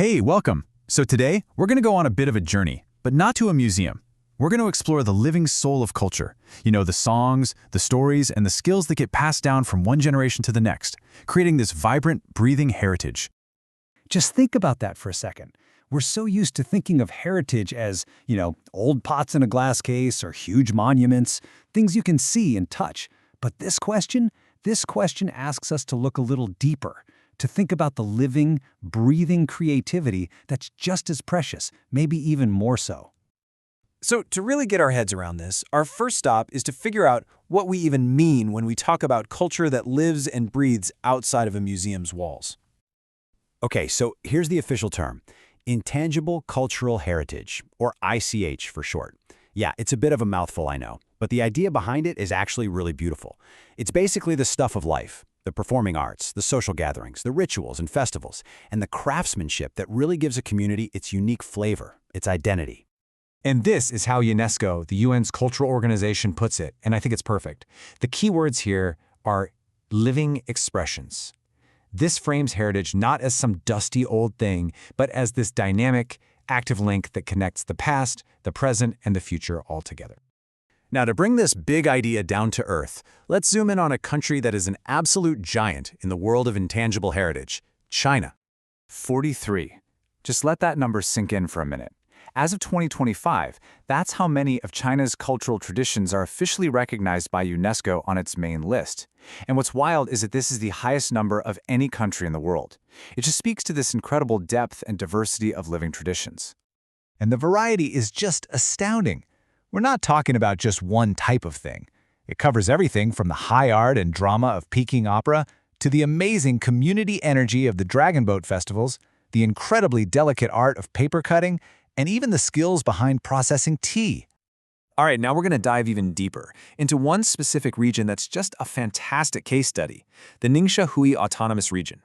Hey, welcome! So today, we're going to go on a bit of a journey, but not to a museum. We're going to explore the living soul of culture. You know, the songs, the stories, and the skills that get passed down from one generation to the next, creating this vibrant, breathing heritage. Just think about that for a second. We're so used to thinking of heritage as, old pots in a glass case or huge monuments, things you can see and touch. But this question asks us to look a little deeper, to think about the living, breathing creativity that's just as precious, maybe even more so. So to really get our heads around this, our first stop is to figure out what we even mean when we talk about culture that lives and breathes outside of a museum's walls. Okay, so here's the official term. Intangible Cultural Heritage, or ICH for short. Yeah, it's a bit of a mouthful, I know, but the idea behind it is actually really beautiful. It's basically the stuff of life, the performing arts, the social gatherings, the rituals and festivals, and the craftsmanship that really gives a community its unique flavor, its identity. And this is how UNESCO, the UN's cultural organization, puts it, and I think it's perfect. The key words here are living expressions. This frames heritage not as some dusty old thing, but as this dynamic, active link that connects the past, the present, and the future all together. Now, to bring this big idea down to earth, let's zoom in on a country that is an absolute giant in the world of intangible heritage, China. 43. Just let that number sink in for a minute. As of 2025, that's how many of China's cultural traditions are officially recognized by UNESCO on its main list. And what's wild is that this is the highest number of any country in the world. It just speaks to this incredible depth and diversity of living traditions. And the variety is just astounding. We're not talking about just one type of thing. It covers everything from the high art and drama of Peking opera to the amazing community energy of the Dragon Boat festivals, the incredibly delicate art of paper cutting, and even the skills behind processing tea. All right, now we're going to dive even deeper into one specific region that's just a fantastic case study, the NingXia Autonomous Region.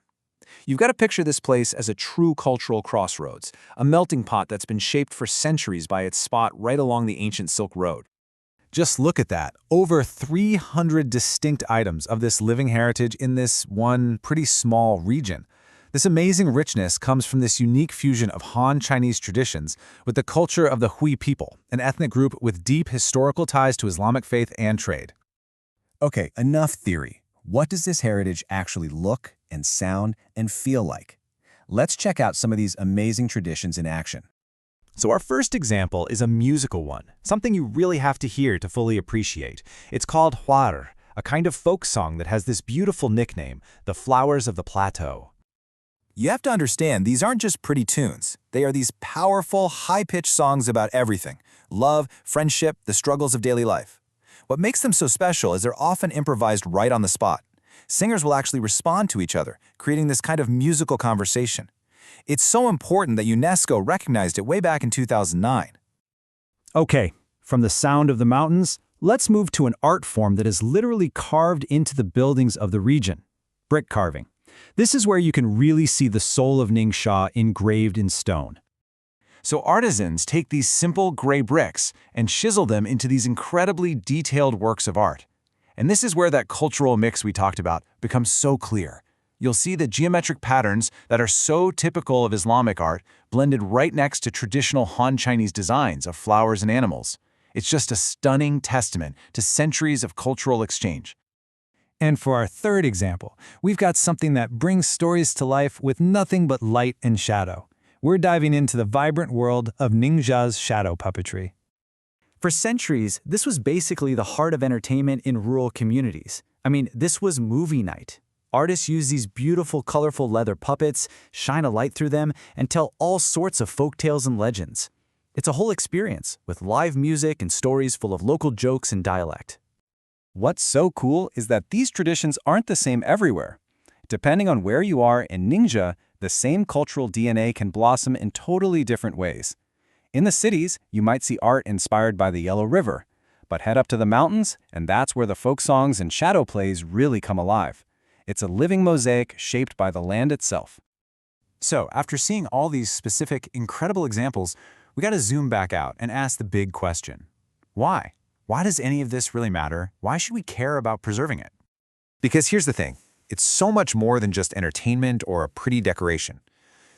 You've got to picture this place as a true cultural crossroads, a melting pot that's been shaped for centuries by its spot right along the ancient Silk Road. Just look at that. Over 300 distinct items of this living heritage in this one pretty small region. This amazing richness comes from this unique fusion of Han Chinese traditions with the culture of the Hui people, an ethnic group with deep historical ties to Islamic faith and trade. Okay, enough theory. What does this heritage actually look and sound and feel like? Let's check out some of these amazing traditions in action. So our first example is a musical one, something you really have to hear to fully appreciate. It's called Huar, a kind of folk song that has this beautiful nickname, the Flowers of the Plateau. You have to understand, these aren't just pretty tunes. They are these powerful, high-pitched songs about everything: love, friendship, the struggles of daily life. What makes them so special is they're often improvised right on the spot. Singers will actually respond to each other, creating this kind of musical conversation. It's so important that UNESCO recognized it way back in 2009. Okay, from the sound of the mountains, let's move to an art form that is literally carved into the buildings of the region: brick carving. This is where you can really see the soul of NingXia engraved in stone. So artisans take these simple gray bricks and chisel them into these incredibly detailed works of art. And this is where that cultural mix we talked about becomes so clear. You'll see the geometric patterns that are so typical of Islamic art blended right next to traditional Han Chinese designs of flowers and animals. It's just a stunning testament to centuries of cultural exchange. And for our third example, we've got something that brings stories to life with nothing but light and shadow. We're diving into the vibrant world of NingXia's shadow puppetry. For centuries, this was basically the heart of entertainment in rural communities. This was movie night. Artists use these beautiful, colorful leather puppets, shine a light through them, and tell all sorts of folktales and legends. It's a whole experience, with live music and stories full of local jokes and dialect. What's so cool is that these traditions aren't the same everywhere. Depending on where you are in NingXia, the same cultural DNA can blossom in totally different ways. In the cities, you might see art inspired by the Yellow River, but head up to the mountains, and that's where the folk songs and shadow plays really come alive. It's a living mosaic shaped by the land itself. So, after seeing all these specific, incredible examples, we got to zoom back out and ask the big question. Why? Why does any of this really matter? Why should we care about preserving it? Because here's the thing. It's so much more than just entertainment or a pretty decoration.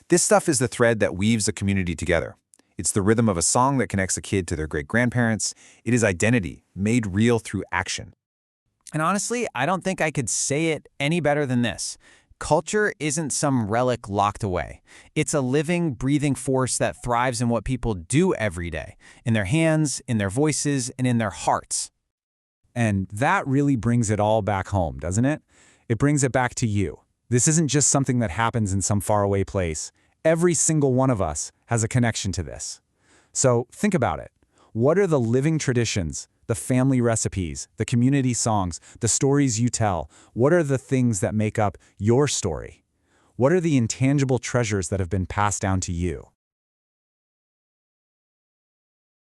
This stuff is the thread that weaves a community together. It's the rhythm of a song that connects a kid to their great-grandparents. It is identity, made real through action. And honestly, I don't think I could say it any better than this. Culture isn't some relic locked away. It's a living, breathing force that thrives in what people do every day, in their hands, in their voices, and in their hearts. And that really brings it all back home, doesn't it? It brings it back to you. This isn't just something that happens in some faraway place. Every single one of us has a connection to this. So think about it. What are the living traditions, the family recipes, the community songs, the stories you tell? What are the things that make up your story? What are the intangible treasures that have been passed down to you?